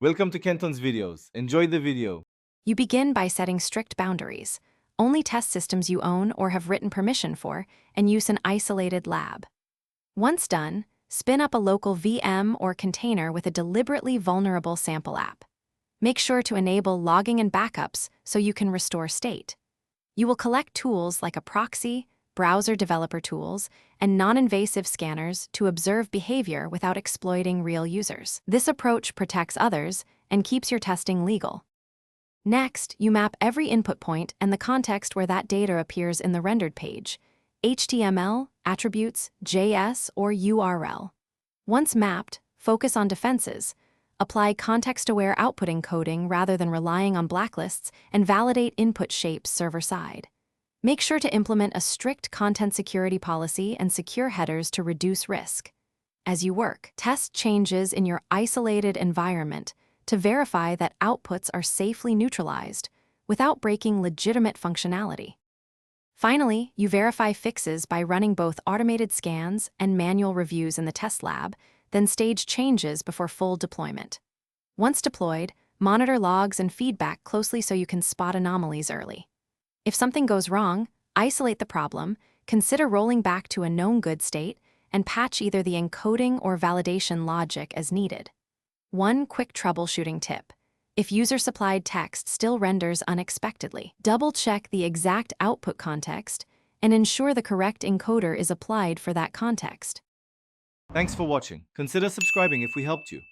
Welcome to Kenton's videos. Enjoy the video. You begin by setting strict boundaries. Only test systems you own or have written permission for, and use an isolated lab. Once done, spin up a local VM or container with a deliberately vulnerable sample app. Make sure to enable logging and backups so you can restore state. You will collect tools like a proxy, browser developer tools, and non-invasive scanners to observe behavior without exploiting real users. This approach protects others and keeps your testing legal. Next, you map every input point and the context where that data appears in the rendered page: HTML, attributes, JS, or URL. Once mapped, focus on defenses. Apply context-aware output encoding rather than relying on blacklists, and validate input shapes server-side. Make sure to implement a strict content security policy and secure headers to reduce risk. As you work, test changes in your isolated environment to verify that outputs are safely neutralized without breaking legitimate functionality. Finally, you verify fixes by running both automated scans and manual reviews in the test lab, then stage changes before full deployment. Once deployed, monitor logs and feedback closely so you can spot anomalies early. If something goes wrong, isolate the problem, consider rolling back to a known good state, and patch either the encoding or validation logic as needed. One quick troubleshooting tip: if user-supplied text still renders unexpectedly, double-check the exact output context and ensure the correct encoder is applied for that context. Thanks for watching. Consider subscribing if we helped you.